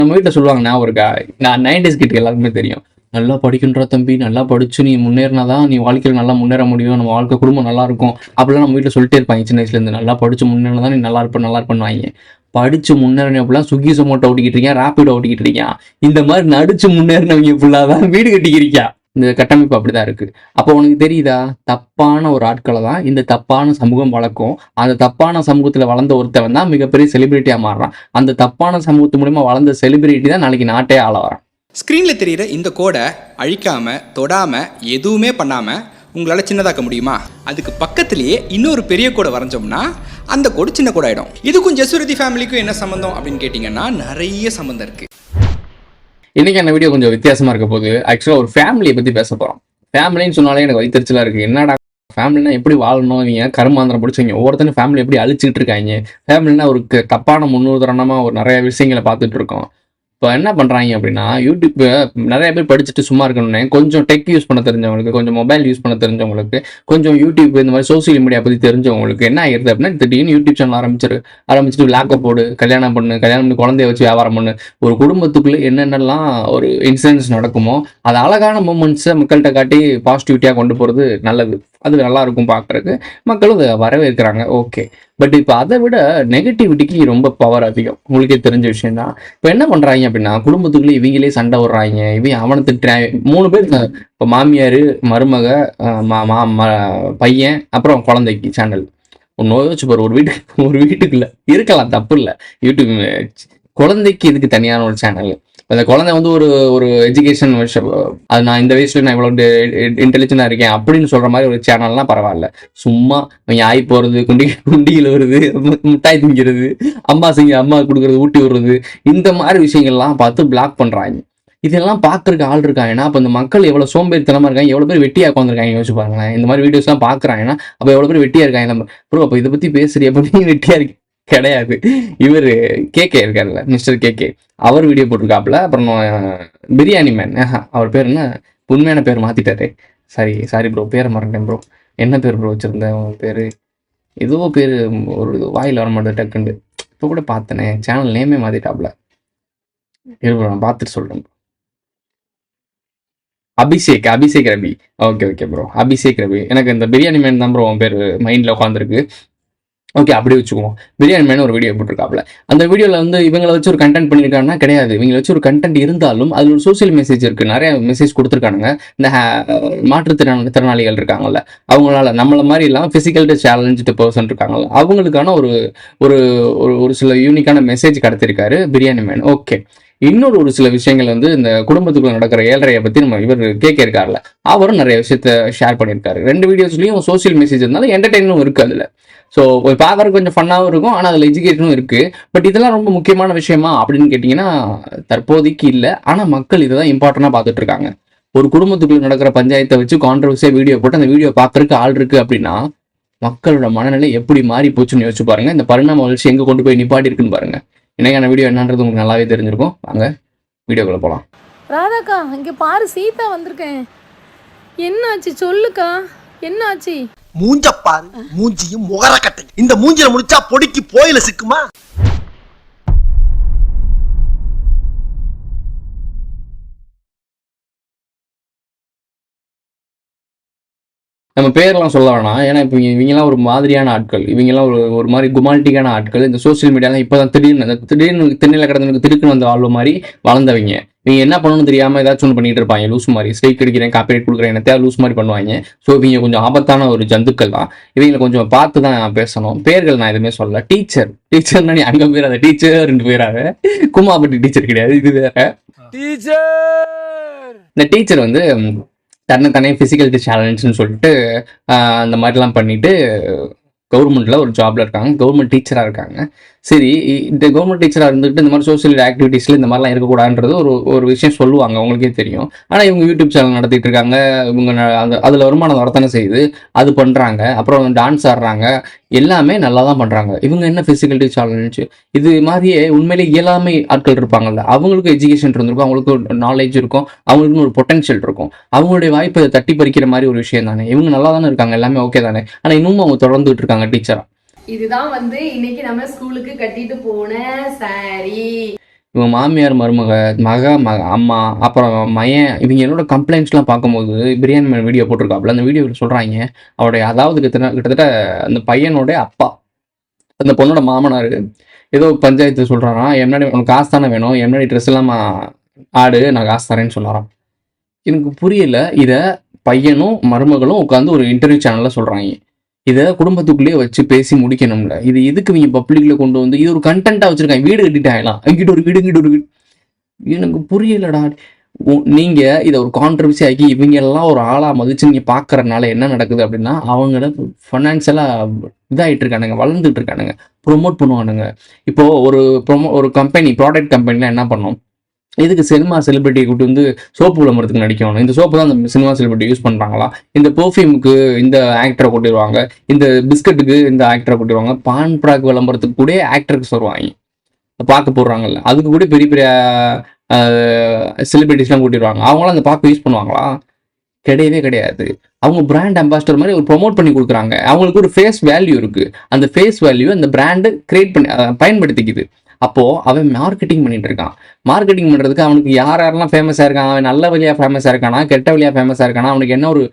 நம்ம வீட்டில் சொல்லுவாங்க, நான் ஒரு நான் 90s கிட்ட எல்லாருக்குமே தெரியும். நல்லா படிக்கின்ற தம்பி, நல்லா படிச்சு நீ முன்னேறினாதான் நீ வாழ்க்கையில் நல்லா முன்னேற முடியும், நம்ம வாழ்க்கை குடும்பம் நல்லா இருக்கும் அப்படிலாம் நம்ம வீட்டில் சொல்லிட்டே இருப்பாங்க சின்ன வயசுலேருந்து. நல்லா படிச்சு முன்னேறினாதான் நீ நல்லா இருப்பேன்னு. படிச்சு முன்னேறின ஃபுல்லாக ஸ்விக்கி சொமோட்டோ ஓட்டிக்கிட்டு இருக்கேன், ரேப்பிடோ ஓட்டிக்கிட்டு இருக்கேன். இந்த மாதிரி நடிச்சு முன்னேறினவங்க ஃபுல்லாக தான் வீடு கட்டிக்கிறியா. இந்த கட்டமைப்பு அப்படிதான் இருக்கு. அப்போ உனக்கு தெரியுதா, தப்பான ஒரு ஆட்களை தான் இந்த தப்பான சமூகம் வளர்க்கும். அந்த தப்பான சமூகத்துல வளர்ந்த ஒருத்தவன் தான் மிகப்பெரிய செலிபிரிட்டியா மாறுறான். அந்த தப்பான சமூகத்து மூலமா வளர்ந்த செலிபிரிட்டி தான் நாளைக்கு நாட்டே ஆள வரான். ஸ்க்ரீனில் தெரிகிற இந்த கோடை அழிக்காமல் தொடாமல் எதுவுமே பண்ணாமல் உங்களால் சின்னதாக்க முடியுமா? அதுக்கு பக்கத்துலேயே இன்னொரு பெரிய கோடை வரைஞ்சோம்னா அந்த கோடு சின்ன கோடை ஆகிடும். இதுக்கும் ஜெசுரதி ஃபேமிலிக்கும் என்ன சம்மந்தம் அப்படின்னு கேட்டிங்கன்னா நிறைய சம்மந்தம் இருக்குது. இன்னைக்கான வீடியோ கொஞ்சம் வித்தியாசமாக இருக்க போது. ஆக்சுவலாக ஒரு ஃபேமிலியை பற்றி பேச போகிறோம். ஃபேமிலின்னு சொன்னாலே எனக்கு வைத்தறிச்சலாக இருக்குது. என்னடா ஃபேமிலினா எப்படி வாழணும், இவங்க கருமாந்திரம் பிடிச்சவங்க ஒவ்வொருத்தரும் ஃபேமிலி எப்படி அழிச்சிட்டு இருக்காங்க. ஃபேமிலினா ஒரு தப்பான முன்னுதாரணமாக ஒரு நிறைய விஷயங்களை பார்த்துட்டு இருக்கோம். இப்போ என்ன பண்ணுறாங்க அப்படின்னா, யூடியூப் நிறைய பேர் படிச்சுட்டு சும்மா இருக்கணும்னே கொஞ்சம் டெக் யூஸ் பண்ண தெரிஞ்சவங்களுக்கு, கொஞ்சம் மொபைல் யூஸ் பண்ண தெரிஞ்சவங்களுக்கு, கொஞ்சம் யூடியூப் இந்த மாதிரி சோசியல் மீடியா பற்றி தெரிஞ்சவங்களுக்கு என்ன ஆகிடுது அப்படின்னா, திடீர்னு யூடியூப் சேனல் ஆரம்பிச்சுட்டு லேக்கப் போடு, கல்யாணம் பண்ணி குழந்தைய வச்சு வியாபாரம் பண்ணு. ஒரு குடும்பத்துக்குள்ளே என்னென்னலாம் ஒரு இன்சிடென்ட்ஸ் நடக்குமோ அது அழகான மூமெண்ட்ஸை மக்கள்கிட்ட காட்டி பாசிட்டிவிட்டியாக கொண்டு போகிறது நல்லது. அது நல்லா இருக்கும் பார்க்குறதுக்கு, மக்களும் அதை வரவேற்கிறாங்க. ஓகே. பட் இப்போ அதை விட நெகட்டிவிட்டிக்கு ரொம்ப பவர் அதிகம். உங்களுக்கே தெரிஞ்ச விஷயம் தான். இப்போ என்ன பண்ணுறாங்க அப்படின்னா, குடும்பத்துக்குள்ளே இவங்களே சண்டை விடுறாங்க. இவங்க அவனை திட்டுறாங்க. 3 பேர், இப்போ மாமியார், மருமக, பையன், அப்புறம் குழந்தைக்கு சேனல். ஒன்று யோசிச்சு பாரு, ஒரு வீட்டுக்குள்ள இருக்கலாம், தப்பு இல்லை. யூடியூப் குழந்தைக்கு இதுக்கு தனியான ஒரு சேனல். அந்த குழந்தை வந்து ஒரு எஜுகேஷன் விஷயம், அது நான் இந்த வயசுல நான் இவ்வளோ இன்டெலிஜென்ட்டாக இருக்கேன் அப்படின்னு சொல்ற மாதிரி ஒரு சேனல்லாம் பரவாயில்ல. சும்மா அவங்க ஆகி போகிறது, குண்டியில் வருது, மிட்டாய் திங்கிறது, அம்மா கொடுக்குறது, ஊட்டி விடுறது, இந்த மாதிரி விஷயங்கள்லாம் பார்த்து பிளாக் பண்ணுறாங்க. இதெல்லாம் பார்க்கறதுக்கு ஆள் இருக்காங்கன்னா அப்போ இந்த மக்கள் எவ்வளோ சோம்பேறித்தனமாக இருக்காங்க, எவ்வளோ பேர் வெட்டியாக உட்காந்துருக்காங்க யோசிச்சு பாருங்களேன். இந்த மாதிரி வீடியோஸ்லாம் பார்க்குறாங்கன்னா அப்போ எவ்வளோ பேர் வெட்டியாக இருக்காங்க. நம்ம ப்ரோ அப்போ இதை பற்றி பேசுறிய அப்போ நீங்கள் வெட்டியாக இருக்கு கிடையாது. இவர் கேகே இருக்காருல்ல, மிஸ்டர் கேகே, அவர் வீடியோ போட்டிருக்காப்புல. அப்புறம் பிரியாணி மேன், அவர் பேர் என்ன, உண்மையான பேர் மாத்திட்டாரு. சாரி ப்ரோ, பேரை மறந்துட்டேன் ப்ரோ. என்ன பேர் ப்ரோ வச்சிருந்தேன் பேர்? ஏதோ பேர் ஒரு வாயில் வர மாட்டேன் டக்குண்டு. இப்போ கூட பார்த்தனே, சேனல் நேமே மாத்திட்டாப்புல. நான் பார்த்துட்டு சொல்றேன். அபிஷேக் ரவி. Okay bro, Abhishek Ravi. எனக்கு இந்த பிரியாணி மேன் தான் ப்ரோ அவன் பேர் மைண்டில் உட்காந்துருக்கு. ஓகே, அப்படியே வச்சுக்குவோம். பிரியாணி மேன் ஒரு வீடியோ போட்டிருக்காப்புல. அந்த வீடியோவில் வந்து இவங்களை வச்சு ஒரு கண்டென்ட் பண்ணியிருக்காங்கன்னா கிடையாது. இவங்களை வச்சு ஒரு கண்டென்ட் இருந்தாலும் அதில் ஒரு சோசியல் மெசேஜ் இருக்குது. நிறைய மெசேஜ் கொடுத்துருக்கானுங்க. இந்த மாற்றுத்திறனாளிகள் இருக்காங்கல்ல, அவங்களால நம்மள மாதிரி இல்லாமல் ஃபிசிக்கல் சேலஞ்சு பர்சன் இருக்காங்கல்ல, அவங்களுக்கான ஒரு சில யூனிக்கான மெசேஜ் கடத்திருக்காரு பிரியாணி மேன். ஓகே. ஒரு சில விஷயங்கள் வந்து இந்த குடும்பத்துக்குள்ள நடக்கிற ஏழ்றையை பற்றி இவர் கேட்க இருக்காருல்ல, அவரும் நிறைய விஷயத்த ஷேர் பண்ணியிருக்காரு. 2 வீடியோஸ்லையும் சோசியல் மெசேஜ் இருந்தாலும் என்டர்டெயினும் இருக்குது அதில். ஸோ பார்க்கறதுக்கு கொஞ்சம் ஃபன்னாகவும் இருக்கும், ஆனால் அதில் எஜுகேஷனும் இருக்குது. பட் இதெல்லாம் ரொம்ப முக்கியமான விஷயமா அப்படின்னு கேட்டிங்கன்னா தற்போதைக்கு இல்லை. ஆனால் மக்கள் இதை தான் இம்பார்ட்டண்டாக பார்த்துட்டு இருக்காங்க. ஒரு குடும்பத்துக்குள்ள நடக்கிற பஞ்சாயத்தை வச்சு கான்ட்ரவர்சியாக வீடியோ போட்டு அந்த வீடியோ பார்க்கறதுக்கு ஆள் இருக்குது அப்படின்னா மக்களோட மனநிலை எப்படி மாறி போச்சுன்னு யோசிச்சு பாருங்க. இந்த பரிணாம வளர்ச்சி எங்கே கொண்டு போய் நிப்பாட்டி இருக்குன்னு பாருங்க. இன்னைக்கான வீடியோ என்னன்றது உங்களுக்கு நல்லாவே தெரிஞ்சிருக்கும். வாங்க வீடியோக்குள்ள போகலாம். ராதாக்கா, இங்கே பாரு, சீதா வந்திருக்கேன். என்னாச்சு சொல்லுக்கா, என்னாச்சு? மூஞ்ச பாரு, மூஞ்சியும் முகரக்கட்டை. இந்த மூஞ்சில முடிச்சா பொடிக்கு போயில சிக்குமா? நம்ம பேரெல்லாம் சொல்ல வேணாம், ஏன்னா இப்போ இவங்கெல்லாம் ஒரு மாதிரியான ஆட்கள், இவங்கெல்லாம் ஒரு மாதிரி குமாலிட்டிக்கான ஆட்கள். இந்த சோசியல் மீடியாலாம் இப்போ தான் திடீர்னு தென்னையில் கிடந்தவனுக்கு திருக்குன்னு வந்த வாழ்வு மாதிரி வளர்ந்தவங்க. இவங்க என்ன பண்ணணும்னு தெரியாமல் ஏதாச்சும் ஒன்று பண்ணிட்டு இருப்பாங்க. லூஸ் மாதிரி ஸ்ட்ரைக் அடிக்கிறேன், காப்பிரைட் கொடுக்குறேன், என்ன லூஸ் மாதிரி பண்ணுவாங்க. ஸோ இவங்க கொஞ்சம் ஆபத்தான ஒரு ஜந்துக்கள் தான். இவங்களை கொஞ்சம் பார்த்து தான் பேசணும். பேர்கள் நான் எதுவுமே சொல்லல. டீச்சர்னா நீ அங்கே போயிடாத, டீச்சர் போயிடாத. குமாபட்டி டீச்சர் கிடையாது, இது வேற டீச்சர். இந்த டீச்சர் வந்து தன்னை ஃபிசிக்கல் சேலஞ்சுன்னு சொல்லிட்டு அந்த மாதிரிலாம் பண்ணிட்டு கவர்மெண்ட்டில் ஒரு ஜாப்ல இருக்காங்க, கவர்மெண்ட் டீச்சராக இருக்காங்க. சரி, இந்த கவர்மெண்ட் டீச்சராக இருந்துட்டு இந்த மாதிரி சோசியல் ஆக்டிவிட்டீஸில் இந்த மாதிரிலாம் இருக்கக்கூடாதுன்றது ஒரு விஷயம் சொல்லுவாங்க, அவங்களுக்கே தெரியும். ஆனால் இவங்க யூடியூப் சேனல் நடத்திட்டு இருக்காங்க. இவங்க அதில் வருமானம் வரத்தானே செய்யுது, அது பண்ணுறாங்க. அப்புறம் டான்ஸ் ஆடுறாங்க, எல்லாமே நல்லா தான் பண்ணுறாங்க. இவங்க என்ன ஃபிசிக்கல் சேலஞ்சு இது மாதிரியே உண்மையிலே இயலாமை ஆட்கள் இருப்பாங்கல்ல, அவங்களுக்கும் எஜுகேஷன் இருந்திருக்கும், அவங்களுக்கு நாலேஜ் இருக்கும், அவங்களுக்குன்னு ஒரு பொட்டன்ஷியல் இருக்கும். அவங்களுடைய வாய்ப்பை தட்டி பறிக்கிற மாதிரி ஒரு விஷயம் தானே. இவங்க நல்லா தானே இருக்காங்க, எல்லாமே ஓகே தானே. ஆனால் இன்னும் அவங்க தொடர்ந்துட்டு இருக்காங்க டீச்சரா. இதுதான் வந்து இன்னைக்கு நம்ம ஸ்கூலுக்கு கட்டிட்டு போன சாரி. இவங்க மாமியார், மருமக, அம்மா, அப்புறம் மயன், இவங்க என்னோட கம்ப்ளைண்ட்ஸ்லாம் பார்க்கும்போது பிரியாணி மேன் வீடியோ போட்டிருக்காப்புல. அந்த வீடியோவில் சொல்கிறாங்க அவருடைய, அதாவது கிட்டத்தட்ட அந்த பையனோட அப்பா, அந்த பொண்ணோட மாமனார் ஏதோ பஞ்சாயத்து சொல்கிறாராம், என்னடி உனக்கு காசு தானே வேணும், என்னடி ட்ரெஸ் எல்லாம் ஆடு, நான் காசு தரேன்னு சொன்னாராம். எனக்கு புரியல. இதை பையனும் மருமகளும் உட்காந்து ஒரு இன்டர்வியூ சேனலில் சொல்கிறாங்க. இதை குடும்பத்துக்குள்ளேயே வச்சு பேசி முடிக்கணும்ல. இது எதுக்கு இவங்க பப்ளிக்ல கொண்டு வந்து இது ஒரு கண்டென்ட்டாக வச்சுருக்காங்க. வீடு கட்டிட்டாங்களாம், இங்கிட்ட ஒரு வீடு, இங்கிட்ட ஒரு வீடு. எனக்கு புரியலடா. நீங்க இதை ஒரு கான்ட்ரவர்சி ஆக்கி இவங்க எல்லாம் ஒரு ஆளா மதிச்சு நீங்க பாக்குறதுனால என்ன நடக்குது அப்படின்னா, அவங்கள ஃபைனான்சியலா இதாகிட்டு இருக்கானுங்க, வளர்ந்துட்டு இருக்கானுங்க, ப்ரொமோட் பண்ணுவானுங்க. இப்போ ஒரு கம்பெனி, ப்ராடக்ட் கம்பெனிலாம் என்ன பண்ணும், இதுக்கு சினிமா செலிபிரிட்டியை கூட்டி வந்து சோப்பு விளம்பரத்துக்கு நடிக்கணும், இந்த சோப்பு தான் அந்த சினிமா செலிபிரிட்டி யூஸ் பண்ணுறாங்களா, இந்த பெர்ஃப்யூமுக்கு இந்த ஆக்டரை கூட்டிடுவாங்க, இந்த பிஸ்கட்டுக்கு இந்த ஆக்டரை கூட்டிடுவாங்க, பான் ப்ராக் விளம்பரத்துக்கு கூட ஆக்டருக்கு வருவாங்க, பார்க்க போடுறாங்கல்ல, அதுக்கு கூட பெரிய பெரிய செலிபிரிட்டிஸ்லாம் கூட்டிடுவாங்க. அவங்களாம் அந்த பார்க்க யூஸ் பண்ணுவாங்களா? கிடையவே கிடையாது. அவங்க பிராண்ட் அம்பாசிடர் மாதிரி ஒரு ப்ரொமோட் பண்ணி கொடுக்குறாங்க. அவங்களுக்கு ஒரு ஃபேஸ் வேல்யூ இருக்குது. அந்த ஃபேஸ் வேல்யூ அந்த பிராண்டு கிரியேட் பண்ணி பயன்படுத்திக்குது. அப்போது அவன் மார்க்கெட்டிங் பண்ணிட்டு இருக்கான். மார்க்கெட்டிங் பண்ணுறதுக்கு அவனுக்கு யாரெல்லாம் ஃபேமஸாக இருக்கான், அவன் நல்ல வழியாக ஃபேமஸாக இருக்கானா, கெட்ட வழியாக ஃபேமஸாக இருக்கானா, அவனுக்கு என்ன ஒரு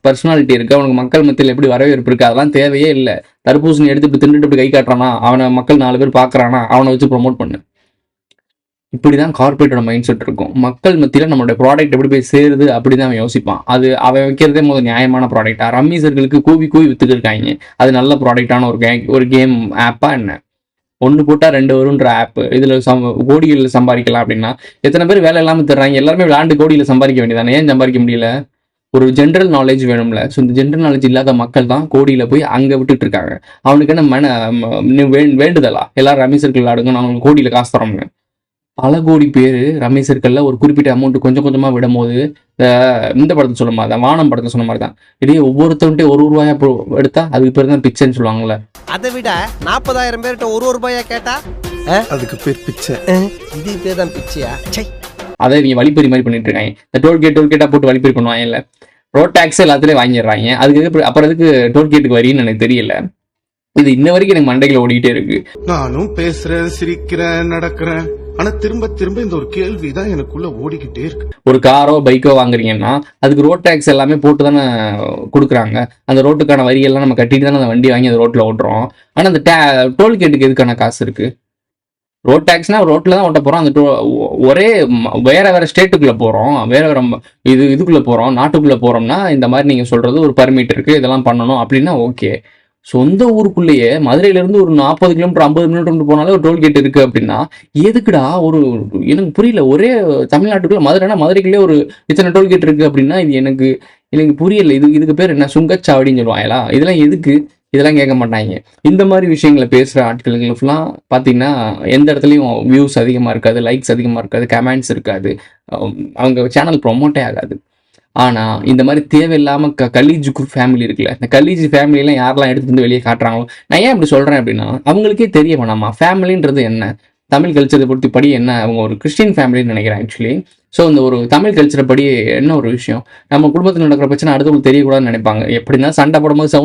பர்சனாலிட்டி இருக்குது, அவனுக்கு மக்கள் மத்தியில் எப்படி வரவேற்பு இருக்குது, அதெல்லாம் தேவையே இல்லை. தர்பூசணி எடுத்து இப்படி தின்னுட்டு இப்படி கை காட்டுறானா, அவனை மக்கள் 4 பேர் பார்க்குறானா, அவனை வச்சு ப்ரொமோட் பண்ணு. இப்படி தான் கார்பரேட்டோட மைண்ட் செட் இருக்கும். மக்கள் மத்தியில் நம்மளுடைய ப்ராடக்ட் எப்படி போய் சேருது அப்படி தான் அவன் யோசிப்பான். அது அவன் வைக்கிறதே முதல் நியாயமான ப்ராடக்டா, ரம்மி சர்க்கிளுக்கு கூவி வித்துக்கிருக்காங்க, அது நல்ல ப்ராடக்டான ஒரு கேம் ஆப்பா என்ன, 1 போட்டால் 2 வரும்ன்ற ஆப், இதில் கோடிகளில் சம்பாதிக்கலாம் அப்படின்னா எத்தனை பேர் வேலை இல்லாமல் தர்றாங்க, எல்லாருமே விளையாண்டு கோடியில் சம்பாதிக்க வேண்டியதானே, ஏன் சம்பாதிக்க முடியல? ஒரு ஜென்ரல் நாலேஜ் வேணும்ல. ஸோ இந்த ஜென்ரல் நாலேஜ் இல்லாத மக்கள் தான் கோடியில் போய் அங்கே விட்டுட்டு இருக்காங்க. அவனுக்கு என்ன வேண்டுதலா எல்லாரும் ரம்மி சர்க்கிள் விளையாடுங்க, அவங்களுக்கு கோடியில் காசு தரோம்னு. பல கோடி பேர் ரம்மி சர்க்கிளில் ஒரு குறிப்பிட்ட அமௌண்ட் கொஞ்சம் கொஞ்சமாக விடும் போது, இந்த படத்தை சொல்ல மாதிரி தான், வானம் படத்தை சொன்ன மாதிரி தான், இதே ஒவ்வொருத்தவன்ட்டே ₹1 எடுத்தா அதுக்கு பேர் தான் பிச்சைன்னு சொல்லுவாங்கல்ல. அதை விட 40,000 பேர்கிட்ட ₹1 கேட்டா அதுக்கு பேர் பிச்சை. இது பேர் தான் பிச்சையா? அதை இவங்க வழிப்பறி மாதிரி பண்ணிட்டு இருக்காங்க. இந்த டோல்கேட்டா போட்டு வழிப்பறி பண்ணுவாங்க இல்லை, ரோட் டேக்ஸ் எல்லாத்துலேயும் வாங்கிடுறாங்க. அதுக்கு அப்புறம் அதுக்கு டோல்கேட்டுக்கு வரின்னு எனக்கு தெரியல. இது இன்ன வரைக்கும் எனக்கு மண்டைகளை ஓடிக்கிட்டே இருக்கு. நானும் பேசுறேன், சிரிக்கிறேன், நடக்கிறேன், ஆனா திரும்ப திரும்ப இந்த ஒரு கேள்விதான் எனக்குள்ள ஓடிக்கிட்டே இருக்கு. ஒரு காரோ பைக்கோ வாங்குறீங்கன்னா அதுக்கு ரோட் டேக்ஸ் எல்லாமே போட்டு தானே கொடுக்குறாங்க. அந்த ரோட்டுக்கான வரியெல்லாம் நம்ம கட்டிட்டு தானே அந்த வண்டி வாங்கி அந்த ரோட்டில் ஓட்டுறோம். ஆனால் அந்த டோல்கேட்டுக்கு எதுக்கான காசு இருக்கு? ரோட் டேக்ஸ்னா ரோட்டில் தான் ஓட்ட போகிறோம். அந்த ஒரே வேற ஸ்டேட்டுக்குள்ளே போகிறோம், வேற இதுக்குள்ளே போகிறோம், நாட்டுக்குள்ளே போகிறோம்னா இந்த மாதிரி நீங்கள் சொல்கிறது ஒரு பர்மிட் இருக்குது, இதெல்லாம் பண்ணணும் அப்படின்னா ஓகே. சொந்த ஊருக்குள்ளேயே மதுரையிலேருந்து ஒரு 40 கிலோமீட்டர் 50 கிலோமீட்டர் போனாலே ஒரு டோல்கேட் இருக்குது அப்படின்னா எதுக்குடா எனக்கு புரியல. ஒரே தமிழ்நாட்டுக்குள்ள மதுரைக்குள்ளே ஒரு இத்தனை டோல்கேட் இருக்குது அப்படின்னா இது எனக்கு புரியல. இதுக்கு பேர் என்ன, சுங்கச்சாவடின்னு சொல்லுவாங்களா? இதெல்லாம் எதுக்கு? இதெல்லாம் கேட்க மாட்டாங்க. இந்த மாதிரி விஷயங்களை பேசுகிற ஆட்களுக்குலாம் பார்த்தீங்கன்னா எந்த இடத்துலையும் வியூஸ் அதிகமாக இருக்காது, லைக்ஸ் அதிகமாக இருக்காது, கமெண்ட்ஸ் இருக்காது, அவங்க சேனல் ப்ரொமோட்டே ஆகாது. ஆனால் இந்த மாதிரி தேவையில்லாமல் கலீஜ் ஃபேமிலி இருக்குல்ல, இந்த கலீஜ் ஃபேமிலியெல்லாம் யாரெல்லாம் எடுத்துகிட்டு வந்து வெளியே காட்டுறாங்களோ, நான் ஏன் இப்படி சொல்கிறேன் அப்படின்னா அவங்களுக்கே தெரிய வேணாமா ஃபேமிலின்றது என்ன, தமிழ் கல்ச்சரை பொறுத்து படி என்ன. அவங்க ஒரு கிறிஸ்டின் ஃபேமிலின்னு நினைக்கிறேன் ஆக்சுவலி. ஸோ இந்த ஒரு தமிழ் கல்ச்சரை படி என்ன ஒரு விஷயம், நம்ம குடும்பத்தில் நடக்கிற பிரச்சனை அடுத்தவங்களுக்கு தெரியக்கூடாதுன்னு நினைப்பாங்க. எப்படின்னா சண்டை போடும்போது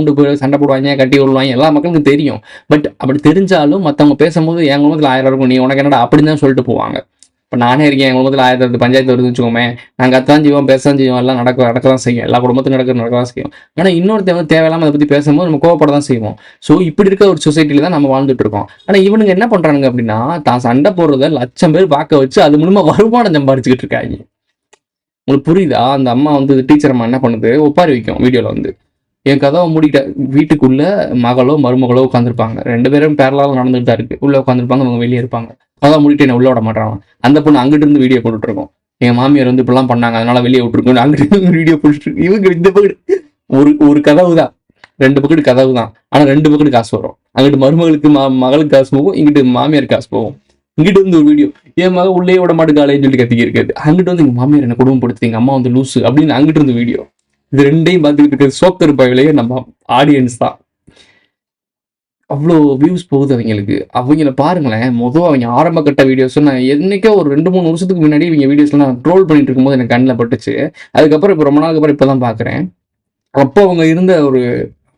சண்டை போடுவாங்க, கட்டி விடுவாங்க, எல்லா மக்களுக்கும் தெரியும். பட் அப்படி தெரிஞ்சாலும் மற்றவங்க பேசும்போது என் குடும்பத்தில் 1000 இருக்கும், நீ உனக்கு என்னடா அப்படின்னு தான் சொல்லிட்டு போவாங்க. இப்போ நானே இருக்கேன், என் குடும்பத்தில் 1000 பஞ்சாயத்து வருதுன்னு வச்சுக்கோமே, நாங்கள் அத்தான் செய்வோம், பேசதான் செய்வோம், எல்லாம் நடக்க தான் செய்யும், எல்லா குடும்பத்துக்கும் நடக்க தான் செய்யும். ஆனால் இன்னொரு தேவையில்லாமல் அதை பற்றி பேசும்போது நம்ம கோவப்பட தான் செய்வோம். ஸோ இப்படி இருக்க ஒரு சொசைட்டியில் தான் நம்ம வாழ்ந்துட்டு இருக்கோம். ஆனால் இவனுங்க என்ன பண்ணுறானுங்க அப்படின்னா, தான் சண்டை போடுறத 1,00,000 பேர் பார்க்க வச்சு அது மூலமா வருமானம் சம்பாரிச்சுக்கிட்டு இருக்காங்க. உங்களுக்கு புரியுதா? அந்த அம்மா டீச்சர் அம்மா என்ன பண்ணுது, ஒப்பாரி வைக்கும் வீடியோவில் என் கதவை மூடிட்ட வீட்டுக்குள்ள மகளோ மருமகளோ உட்காந்துருப்பாங்க, 2 பேரும் பேரலாக நடந்துட்டு தான் இருக்கு, உள்ள உட்காந்துருப்பாங்க, அவங்க வெளியே இருப்பாங்க. அதான் முடிட்டு என்ன உள்ள விட மாட்டாங்க. அந்த பொண்ணு அங்கிட்டு இருந்து வீடியோ போட்டுட்டு இருக்கோம், என் மாமியார் இப்படிலாம் பண்ணாங்க அதனால வெளியே விட்டுருக்கோம், அங்கிட்டு இருந்து வீடியோ போட்டுட்டு இவங்க இந்த பக்கத்து ஒரு கதவு தான், 2 பக்கத்து கதவு தான், ஆனால் 2 பக்கத்து காசு வரும். அங்கிட்டு மருமகளுக்கு மகளுக்கு காசு போகும், இங்கிட்டு மாமியார் காசு போகும். இங்கிட்டு ஒரு வீடியோ, என் மக உள்ளே விட மாட்டுக்காலேன்னு சொல்லி கத்திக்கி இருக்காது, அங்கிட்டு எங்க மாமியார் என்ன குடும்பப்படுத்து, எங்க அம்மா லூசு அப்படின்னு அங்கிட்டு இருந்து வீடியோ. இது 2ஐயும் பார்த்துக்கிட்டு இருக்கிறது சோக்கர் பயிலையே நம்ம ஆடியன்ஸ் தான். அவ்வளோ வியூஸ் போகுது அவங்களுக்கு. அவங்கள பாருங்களேன், அவங்க ஆரம்ப கட்ட வீடியோஸ் நான் என்னைக்கோ ஒரு 2-3 வருஷத்துக்கு முன்னாடி இவங்க வீடியோஸ்லாம் ட்ரோல் பண்ணிட்டு இருக்கும்போது எனக்கு கண்ணில் பட்டுச்சு. அதுக்கப்புறம் இப்போ ரொம்ப நாளுக்கு அப்புறம் இப்போ தான் பார்க்குறேன். அப்போ அவங்க இருந்த ஒரு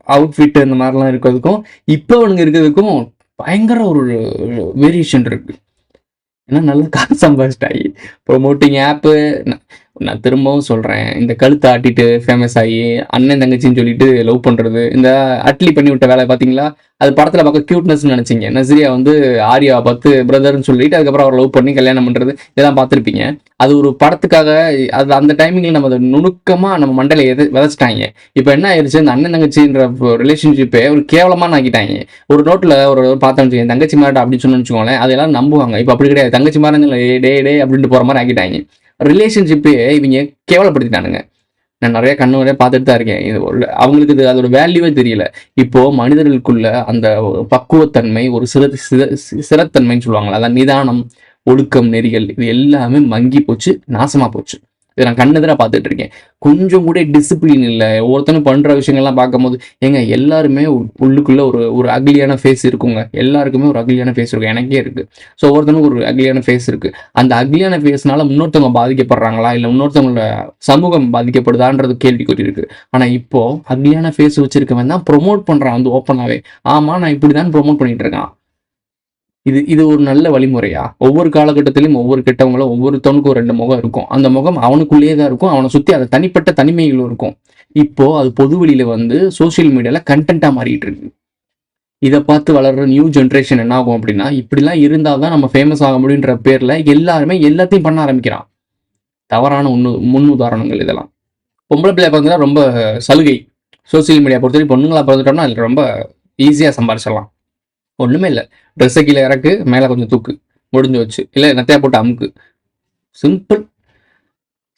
அவுட்ஃபிட் இந்த மாதிரிலாம் இருக்கிறதுக்கும் இப்போ அவனுங்க இருக்கிறதுக்கும் பயங்கர ஒரு வேரியேஷன் இருக்கு. ஏன்னா நல்லா காசு சம்பாதிச்சிட்டாயி. ப்ரொமோட்டிங் ஆப்பு. நான் திரும்பவும் சொல்கிறேன், இந்த கழுத்தை ஆட்டிட்டு ஃபேமஸ் ஆகி அண்ணன் தங்கச்சின்னு சொல்லிட்டு லவ் பண்ணுறது, இந்த அட்லி பண்ணி விட்ட வேலை பார்த்தீங்களா? அது படத்தில் பார்க்க க்யூட்னஸ்ன்னு நினச்சிங்க. நஸ்ரியா வந்து ஆர்யாவை பார்த்து பிரதர்ன்னு சொல்லிட்டு அதுக்கப்புறம் அவர் லவ் பண்ணி கல்யாணம் பண்ணுறது இதெல்லாம் பார்த்துருப்பீங்க. அது ஒரு படத்துக்காக அது அந்த டைமிங்கில் நம்ம அதை நுணுக்கமாக நம்ம மண்டையில் விதைச்சிட்டாங்க. இப்போ என்ன ஆயிடுச்சு, இந்த அண்ணன் தங்கச்சின்ற ரிலேஷன்ஷிப்பே ஒரு கேவலமான ஆக்கிட்டாங்க. ஒரு நோட்டில் ஒரு பார்த்தோம் வச்சுக்கோங்க, தங்கச்சி மாட்டா அப்படின்னு சொன்னு வச்சுக்கோங்களேன், அதெல்லாம் நம்புவாங்க. இப்போ அப்படி கிடையாது, தங்கச்சி மாறங்க டே அப்படின்ட்டு போகிற மாதிரி ஆக்கிட்டாங்க. ரிலேஷன்ஷிப்பே இவங்க கேவலப்படுத்திட்டானுங்க. நான் நிறைய கண்ணு வரைய பார்த்துட்டு தான் இருக்கேன். இது அவங்களுக்கு இது அதோட வேல்யூவே தெரியல. இப்போ மனிதர்களுக்குள்ள அந்த பக்குவத்தன்மை, ஒரு சிறத்தன்மைன்னு சொல்லுவாங்களா, அதான் நிதானம், ஒழுக்கம், நெறிகள், இது எல்லாமே மங்கி போச்சு, நாசமா போச்சு. இதை நான் கண்ணெதிராக பார்த்துட்டு இருக்கேன். கொஞ்சம் கூட டிசிப்ளின் இல்லை. ஒவ்வொருத்தனும் பண்ணுற விஷயங்கள்லாம் பார்க்கும்போது ஏங்க எல்லாருமே உள்ளுக்குள்ள ஒரு அக்லியான ஃபேஸ் இருக்குங்க. எல்லாருக்குமே ஒரு அக்லியான ஃபேஸ் இருக்கும். எனக்கே இருக்குது. ஸோ ஒவ்வொருத்தனுக்கும் ஒரு அக்லியான ஃபேஸ் இருக்குது. அந்த அக்லியான ஃபேஸ்னால இன்னொருத்தவங்க பாதிக்கப்படுறாங்களா, இல்லை இன்னொருத்தவங்கள சமூகம் பாதிக்கப்படுதான்றது கேள்விக்குறி இருக்குது. ஆனால் இப்போ அக்லியான ஃபேஸ் வச்சிருக்கவன் தான் ப்ரொமோட் பண்ணுறான் வந்து ஓப்பனாகவே. ஆமாம், நான் இப்படி தான் ப்ரொமோட் பண்ணிட்டு இருக்கான். இது ஒரு நல்ல வழிமுறையா? ஒவ்வொரு காலகட்டத்திலும் ஒவ்வொரு கெட்டவங்களும் ஒவ்வொருத்தவனுக்கும் ஒரு 2 முகம் இருக்கும். அந்த முகம் அவனுக்குள்ளேயே தான் இருக்கும். அவனை சுற்றி அது தனிப்பட்ட தனிமைகளும் இருக்கும். இப்போ அது பொது வெளியில வந்து சோசியல் மீடியால கண்டென்ட்டா மாறிட்டு இருக்கு. இதை பார்த்து வளர்ற நியூ ஜென்ரேஷன் என்ன ஆகும் அப்படின்னா, இப்படிலாம் இருந்தால் தான் நம்ம ஃபேமஸ் ஆக முடியுன்ற பேர்ல எல்லாருமே எல்லாத்தையும் பண்ண ஆரம்பிக்கிறான். தவறான முன் உதாரணங்கள் இதெல்லாம். பொம்பளை பிள்ளை பிறந்தா ரொம்ப சலுகை. சோசியல் மீடியா பொறுத்தவரைக்கும் பொண்ணுங்களா பிறந்துட்டோம்னா அதில் ரொம்ப ஈஸியாக சம்பாரிச்சிடலாம். ஒன்றுமே இல்லை, ட்ரெஸ்ஸை கீழே இறக்கு, மேலே கொஞ்சம் தூக்கு, முடிஞ்சு வச்சு, இல்லை நெத்தையா போட்டு அமுக்கு.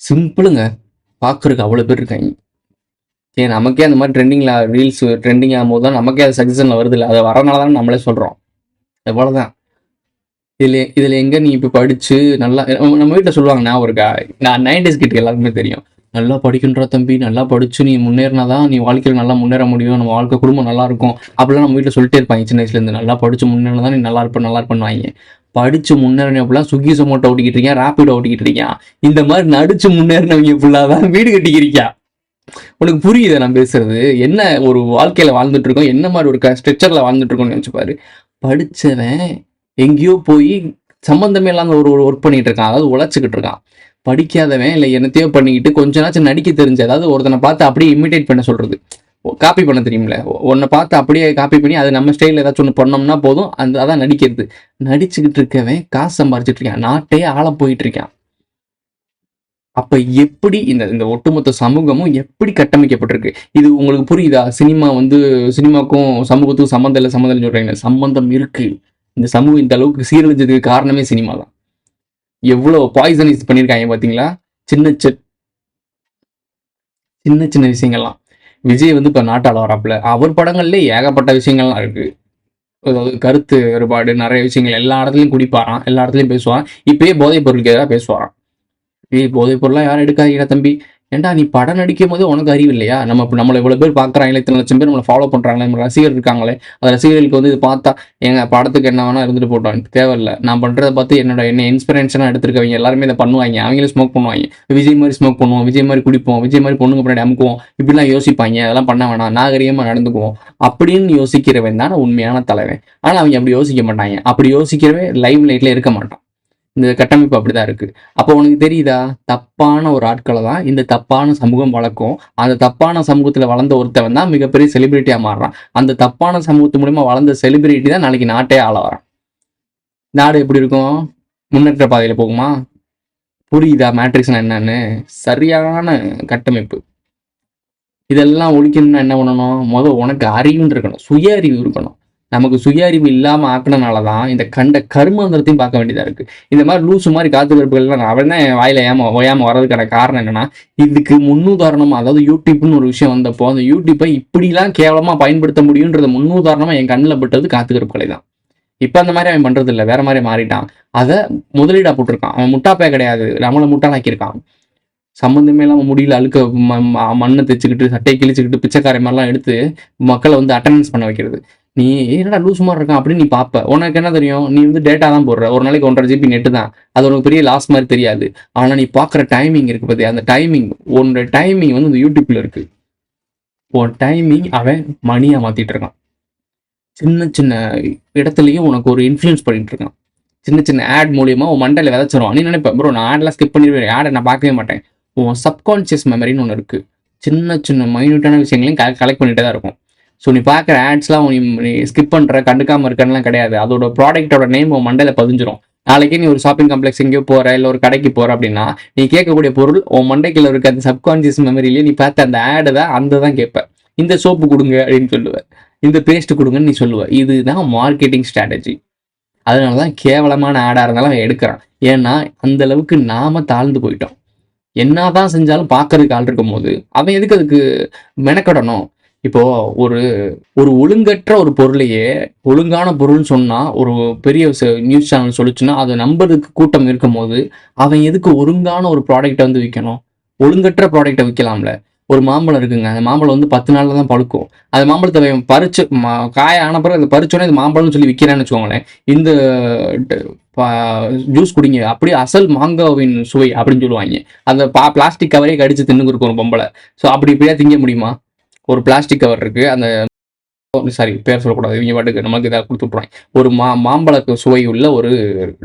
சிம்பிளுங்க. பார்க்குறதுக்கு அவ்வளோ பேர் இருக்காங்க. ஏன் நமக்கே அந்த மாதிரி ரீல்ஸ் ட்ரெண்டிங் ஆகும்போது தான் நமக்கே அது சஜஷனில் வருது இல்லை, அதை வரனால தான் நம்மளே சொல்கிறோம். எவ்வளோதான். இதில் எங்கே நீ இப்போ படித்து நல்லா நம்ம வீட்டில் சொல்லுவாங்க, நான் ஒரு நான் 90s கிட்ட எல்லாருக்குமே தெரியும், நல்லா படிக்கின்ற தம்பி, நல்லா படிச்சு நீ முன்னேறினா தான் நீ வாழ்க்கையில் நல்லா முன்னேற முடியும், நம்ம வாழ்க்கை குடும்பம் நல்லா இருக்கும் அப்படிலாம் நம்ம வீட்டில் சொல்லிட்டே இருப்பாங்க சின்ன வயசுலேருந்து. நல்லா படிச்சு முன்னேறினா தான் நீ நல்லா பண்ணுவாங்க. படிச்சு முன்னேறின ஃபுல்லாக ஸ்விக்கி சொமோட்டோ ஓட்டிக்கிட்டு இருக்கேன், ரேப்பிடோ ஓட்டிக்கிட்டு இருக்கேன். இந்த மாதிரி நடிச்சு முன்னேறினவங்க ஃபுல்லாக தான் வீடு கட்டிக்கிறீங்க. உனக்கு புரியுது நான் பேசுறது? என்ன ஒரு வாழ்க்கையில வாழ்ந்துட்டு இருக்கோம், என்ன மாதிரி ஒரு ஸ்ட்ரக்சர்ல வாழ்ந்துட்டு இருக்கோம்னு நினைச்சுப்பாரு. படிச்சவன் எங்கேயோ போய் சம்பந்தமே இல்லாம ஒரு ஒர்க் பண்ணிட்டு இருக்கான், அதாவது உழைச்சிக்கிட்டு இருக்கான். படிக்காதவன் இல்லை என்னத்தையோ பண்ணிக்கிட்டு கொஞ்ச நாச்சும் நடிக்க தெரிஞ்சு, அதாவது ஒருத்தனை பார்த்து அப்படியே இமிடேட் பண்ண சொல்றது, காப்பி பண்ண தெரியுமில்ல, உன்னை பார்த்து அப்படியே காப்பி பண்ணி அது நம்ம ஸ்டைலில் ஏதாச்சும் ஒன்று பண்ணோம்னா போதும், அதான் நடிக்கிறது. நடிச்சுக்கிட்டு இருக்கவன் காசு சம்பாரிச்சிட்டு இருக்கான், நாட்டையே ஆள போயிட்டு இருக்கான். அப்ப எப்படி இந்த ஒட்டுமொத்த சமூகமும் எப்படி கட்டமைக்கப்பட்டிருக்கு, இது உங்களுக்கு புரியுதா? சினிமாக்கும் சமூகத்துக்கும் சம்மந்தம் இல்லை சொல்றீங்க, சம்பந்தம் இருக்கு. இந்த சமூகம் இந்த அளவுக்கு சீரழிஞ்சதுக்கு காரணமே சினிமா தான். எவ்வளவு பாய்சனைஸ் பண்ணியிருக்காங்க பாத்தீங்களா? சின்ன சின்ன விஷயங்கள்லாம். விஜய் வந்து இப்ப நாட்டாள வராப்புல, அவர் படங்கள்ல ஏகப்பட்ட விஷயங்கள்லாம் இருக்கு. அதாவது கருத்து வேறுபாடு, நிறைய விஷயங்கள் எல்லா இடத்துலயும் குடிப்பாராம், எல்லா இடத்துலயும் பேசுவான். இப்பயே போதைப் பொருளுக்கு எதிராக பேசுவாராம். போதைப் பொருளாக யாரும் எடுக்காதீங்க தம்பி. ஏன்டா நீ படம் நடிக்கும் போது உனக்கு அறிவு இல்லையா? நம்மளை இவ்வளவு பேர் பாக்குறாங்களே, இத்தனை லட்சம் பேர் நம்மளை ஃபாலோ பண்றாங்களே, நம்ம ரசிகர் இருக்காங்களே, அந்த ரசிகர்களுக்கு வந்து இது பார்த்தா எங்க படத்துக்கு என்ன வேணா இருந்துட்டு போட்டோம், எனக்கு தேவையில்லை. நான் பண்றதை பார்த்து என்ன இன்ஸ்பிரேஷனா எடுத்துருக்கவங்க எல்லாருமே இதை பண்ணுவாங்க. அவங்களும் ஸ்மோக் பண்ணுவாங்க, விஜய் மாதிரி ஸ்மோக் பண்ணுவோம், விஜய் மாதிரி குடிப்போம், விஜய் மாதிரி பொண்ணுங்க பின்னாடி அமுக்குவோம், இப்படிலாம் யோசிப்பாங்க. அதெல்லாம் பண்ண வேணாம், நாகரிகமா நடந்துக்குவோம் அப்படின்னு யோசிக்கிறவன் தான் உண்மையான தலைவன். ஆனா அவங்க அப்படி யோசிக்க மாட்டாங்க. அப்படி யோசிக்கிறவே லைவ் லைட்ல இருக்க மாட்டான். இந்த கட்டமைப்பு அப்படிதான் இருக்கு. அப்போ உனக்கு தெரியுதா, தப்பான ஒரு ஆட்களை தான் இந்த தப்பான சமூகம் வளர்க்கும். அந்த தப்பான சமூகத்துல வளர்ந்த ஒருத்தவன் தான் மிகப்பெரிய செலிபிரிட்டியா மாறுறான். அந்த தப்பான சமூகத்து மூலமா வளர்ந்த செலிபிரிட்டி தான் நாளைக்கு நாட்டே ஆள வரான். நாடு எப்படி இருக்கும்? முன்னேற்ற பாதையில போகுமா? புரியுதா மேட்ரிக்ஸ்னா என்னன்னு? சரியான கட்டமைப்பு. இதெல்லாம் ஒழிக்கணும்னா என்ன பண்ணணும்? முதல் உனக்கு அறிவுன்னு இருக்கணும், சுய அறிவு இருக்கணும். நமக்கு சுய அறிவு இல்லாம ஆக்கினாலதான் இந்த கருமந்திரத்தையும் பார்க்க வேண்டியதா இருக்கு. இந்த மாதிரி லூசு மாதிரி காத்து கருப்புகள்லாம் அவன் தான் வாயில ஓயாம வர்றதுக்கான காரணம் என்னன்னா, இதுக்கு முன்னுதாரணமா, அதாவது யூடியூப்னு ஒரு விஷயம் வந்தப்போ அந்த யூடியூப்பை இப்படிலாம் கேவலமா பயன்படுத்த முடியும்ன்றத முன்னுதாரணமா என் கண்ணில் பட்டது காத்து கருப்புகளை தான். இப்ப அந்த மாதிரி அவன் பண்றது இல்லை, வேற மாதிரி மாறிட்டான். அதை முதலீடா போட்டிருக்கான். அவன் முட்டாப்பே கிடையாது, நம்மளை முட்டாளாக்கியிருக்கான். சம்மந்தமே இல்லாமல் முடியல அழுக்க மண்ணை தைச்சுக்கிட்டு சட்டையை கிழிச்சுக்கிட்டு பிச்சைக்காரை மாதிரிலாம் எடுத்து மக்களை வந்து அட்டெண்டன்ஸ் பண்ண வைக்கிறது. நீ என்னடா லூஸ் மாதிரி இருக்கான் அப்படின்னு நீ பார்ப்ப. உனக்கு என்ன தெரியும்? நீ வந்து டேட்டா தான் போடுற, ஒரு நாளைக்கு 1.5 GB நெட்டு தான், அது உனக்கு பெரிய லாஸ் மாதிரி தெரியாது. ஆனால் நீ பார்க்குற டைமிங் இருக்கு பத்தி, அந்த டைமிங், உன்னோட டைமிங் வந்து இந்த யூடியூப்ல இருக்கு. உன் டைமிங் அவன் மணியா மாத்திட்டு இருக்கான். சின்ன இடத்துலயும் உனக்கு ஒரு இன்ஃப்ளூயன்ஸ் பண்ணிட்டு இருக்கான். சின்ன சின்ன ஆட் மூலியமாக உன் மண்டையில் விதைச்சிரும். நீ நினைப்ப ப்ரோ நான் ஆடெல்லாம் ஸ்கிப் பண்ணிடுவேன், ஆடை நான் பார்க்கவே மாட்டேன். உன் சப்கான்ஷியஸ் மெமரின்னு ஒன்று இருக்குது. சின்ன சின்ன மைன்யூட்டான விஷயங்களையும் கலெக்ட் பண்ணிகிட்டே தான் இருக்கும். ஸோ நீ பார்க்குற ஆட்ஸ்லாம் நீ ஸ்கிப் பண்ணுற கண்டுக்காமல் இருக்கணும்லாம் கிடையாது. அதோட ப்ராடக்ட்டோட நேம் உன் மண்டையில் பதிஞ்சிரும். நாளைக்கே நீ ஒரு ஷாப்பிங் காம்ப்ளெக்ஸ் எங்கேயோ போகிற, இல்லை ஒரு கடைக்கு போகிற அப்படின்னா நீ கேட்கக்கூடிய பொருள் உன் மண்டைக்குள்ள இருக்க அந்த சப்கான்ஷியஸ் மெமரியிலேயே நீ பார்த்த அந்த ஆடை தான் தான் கேட்பேன். இந்த சோப்பு கொடுங்க அப்படின்னு சொல்லுவேன், இந்த பேஸ்ட் கொடுங்கன்னு நீ சொல்லுவேன். இதுதான் மார்க்கெட்டிங் ஸ்ட்ராட்டஜி. அதனால தான் கேவலமான ஆடாக இருந்தாலும் அவன் எடுக்கிறான். ஏன்னா அந்த அளவுக்கு நாம தாழ்ந்து போயிட்டோம். என்னதான் செஞ்சாலும் பார்க்கறதுக்கு ஆள் இருக்கும் போது அவன் எதுக்கு அதுக்கு மெனக்கடணும்? இப்போ ஒரு ஒழுங்கற்ற ஒரு பொருளையே ஒழுங்கான பொருள்னு சொன்னா ஒரு பெரிய நியூஸ் சேனல் சொல்லிச்சுன்னா அதை நம்புறதுக்கு கூட்டம் இருக்கும் போது அவன் எதுக்கு ஒழுங்கான ஒரு ப்ராடக்டை வந்து விற்கணும்? ஒழுங்கற்ற ப்ராடக்டை விற்கலாம்ல. ஒரு மாம்பழம் இருக்குங்க, அந்த மாம்பழம் வந்து 10 நாள்ல தான் பழுக்கும். அந்த மாம்பழத்தை பறிச்சு காய ஆன பிறகு அதை பறிச்சோன்னே இந்த மாம்பழம்னு சொல்லி விற்கிறேன்னு வச்சுக்கோங்களேன். இந்த ஜூஸ் குடிங்க, அப்படியே அசல் மாங்காவின் சுவை அப்படின்னு சொல்லுவாங்க. அந்த பிளாஸ்டிக் கவரே கடிச்சு தின்னு இருக்கும் ஒரு பொம்பளை. ஸோ அப்படி இப்படியா திங்க முடியுமா? ஒரு பிளாஸ்டிக் கவர் இருக்கு, அந்த சாரி பேர் சொல்லக்கூடாது, இவங்க பாட்டுக்கு நம்மளுக்கு இதாக கொடுத்து விட்ருவாங்க. ஒரு மாம்பழக்கு சுவை உள்ள ஒரு